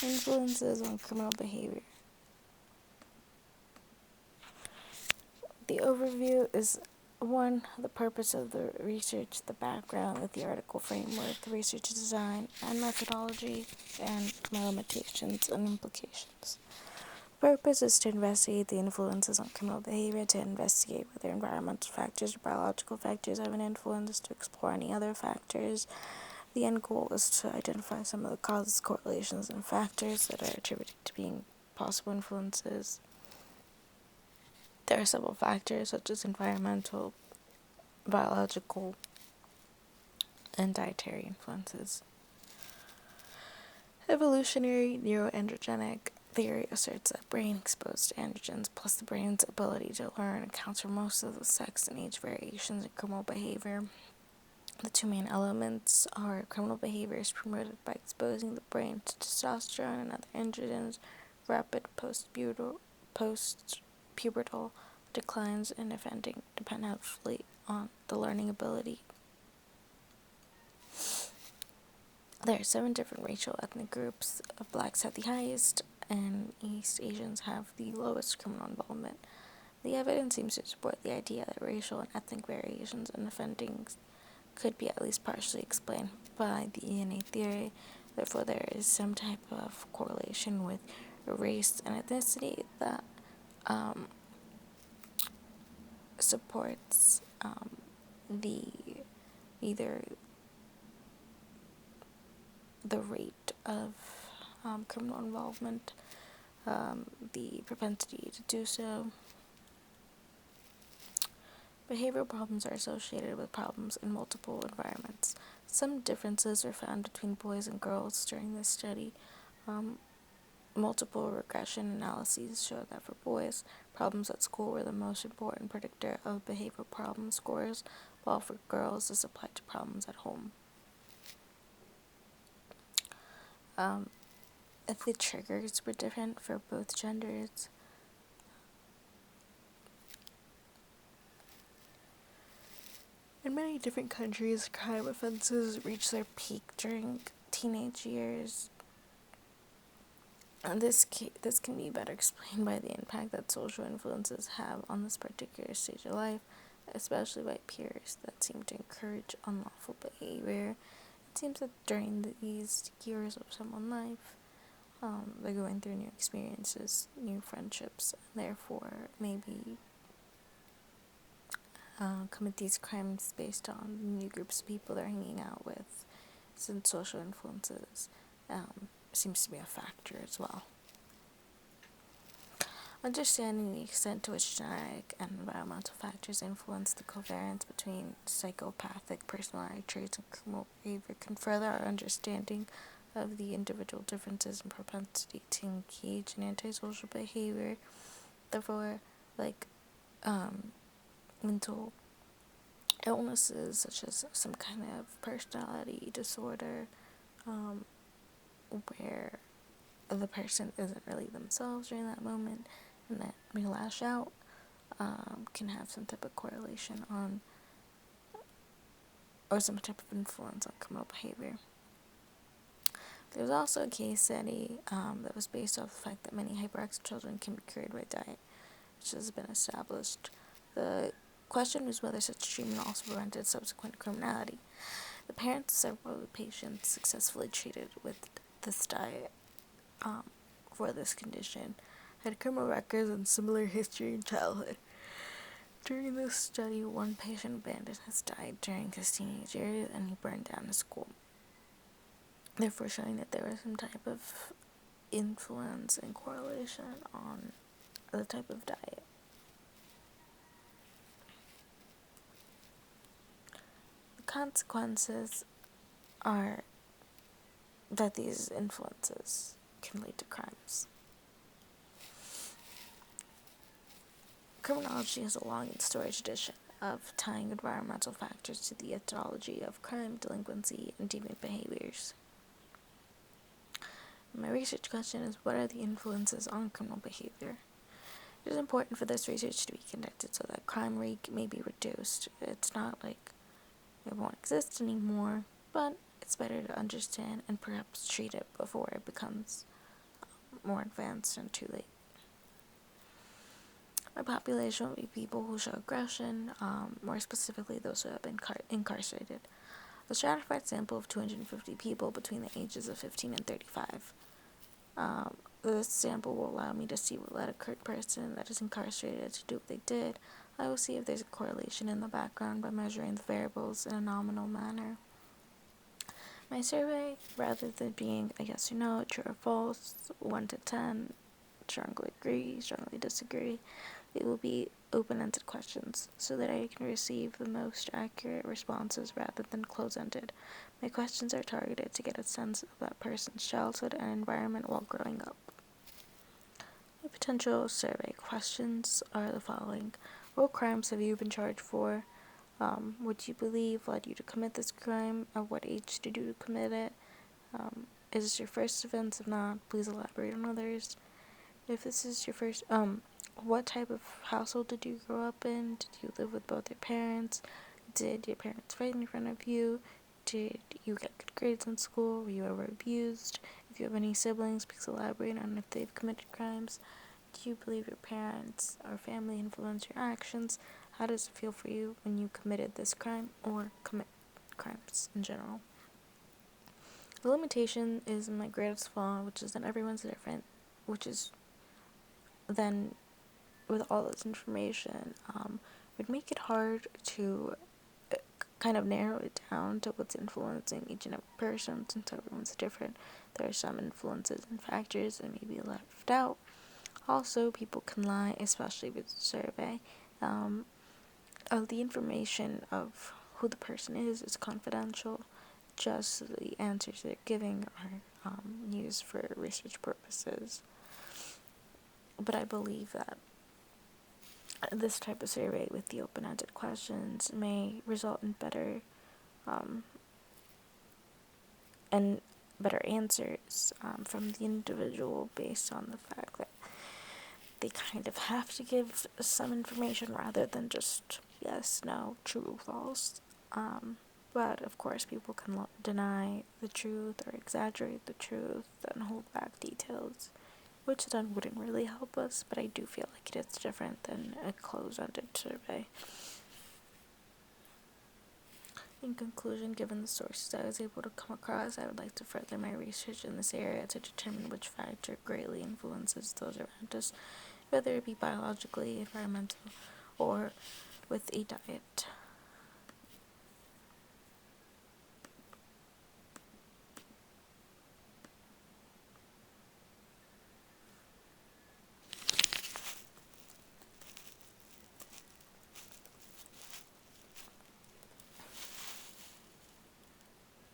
Influences on criminal behavior. The overview is 1. The purpose of the research, the background, the theoretical framework, the research design and methodology, and my limitations and implications. Purpose is to investigate the influences on criminal behavior, to investigate whether environmental factors or biological factors have an influence, to explore any other factors. The end goal is to identify some of the causes, correlations, and factors that are attributed to being possible influences. There are several factors such as environmental, biological, and dietary influences. Evolutionary neuroandrogenic theory asserts that brain exposed to androgens plus the brain's ability to learn accounts for most of the sex and age variations in criminal behavior. The two main elements are criminal behavior is promoted by exposing the brain to testosterone and other androgens, rapid post-pubertal declines in offending depend heavily on the learning ability. There are 7 different racial ethnic groups. Blacks have the highest, and East Asians have the lowest criminal involvement. The evidence seems to support the idea that racial and ethnic variations in offendings could be at least partially explained by the DNA theory. Therefore, there is some type of correlation with race and ethnicity that supports the either the rate of criminal involvement, the propensity to do so. Behavioral problems are associated with problems in multiple environments. Some differences were found between boys and girls during this study. Multiple regression analyses showed that for boys, problems at school were the most important predictor of behavioral problem scores, while for girls, this applied to problems at home. If the triggers were different for both genders. In many different countries, crime offenses reach their peak during teenage years. And this can be better explained by the impact that social influences have on this particular stage of life, especially by peers that seem to encourage unlawful behavior. It seems that during these years of someone's life, they're going through new experiences, new friendships, and therefore maybe commit these crimes based on new groups of people they're hanging out with, since social influences seems to be a factor as well. Understanding the extent to which genetic and environmental factors influence the covariance between psychopathic personality traits and criminal behavior can further our understanding of the individual differences in propensity to engage in antisocial behavior. Therefore, mental illnesses such as some kind of personality disorder, where the person isn't really themselves during that moment and that may lash out, can have some type of correlation on or some type of influence on criminal behavior. There was also a case study that was based off the fact that many hyperactive children can be cured by diet, which has been established. The question was whether such treatment also prevented subsequent criminality. The parents of several of the patients successfully treated with this diet for this condition had criminal records and similar history in childhood. During this study, one patient abandoned his diet during his teenage years and he burned down his school, therefore showing that there was some type of influence and correlation on the type of diet. The consequences are that these influences can lead to crimes. Criminology has a long and storied tradition of tying environmental factors to the etiology of crime, delinquency, and deviant behaviors. My research question is, what are the influences on criminal behavior? It is important for this research to be conducted so that crime rate may be reduced. It's not like it won't exist anymore, but it's better to understand and perhaps treat it before it becomes more advanced and too late. My population will be people who show aggression, more specifically those who have been incarcerated. A stratified sample of 250 people between the ages of 15 and 35. This sample will allow me to see what led a current person that is incarcerated to do what they did. I will see if there's a correlation in the background by measuring the variables in a nominal manner. My survey, rather than being a yes or no, true or false, 1 to 10, strongly agree, strongly disagree, it will be open-ended questions so that I can receive the most accurate responses rather than close-ended. My questions are targeted to get a sense of that person's childhood and environment while growing up. My potential survey questions are the following. What crimes have you been charged for? What you believe led you to commit this crime? At what age did you commit it? Is this your first offense? If not, please elaborate on others. If this is your first, what type of household did you grow up in? Did you live with both your parents? Did your parents fight in front of you? Did you get good grades in school? Were you ever abused? If you have any siblings, please elaborate on if they've committed crimes. Do you believe your parents or family influence your actions? How does it feel for you when you committed this crime or commit crimes in general? The limitation is my greatest flaw, which is that everyone's different, which is then with all this information, would make it hard to kind of narrow it down to what's influencing each and every person, since everyone's different. There are some influences and factors that may be left out. Also, people can lie, especially with the survey. The information of who the person is confidential. Just the answers they're giving are used for research purposes. But I believe that this type of survey with the open-ended questions may result in better answers from the individual, based on the fact that they kind of have to give some information rather than just yes, no, true, false. But of course, people can deny the truth or exaggerate the truth and hold back details, which then wouldn't really help us, but I do feel like it is different than a closed-ended survey. In conclusion, given the sources I was able to come across, I would like to further my research in this area to determine which factor greatly influences those around us, whether it be biologically, environmental, or with a diet.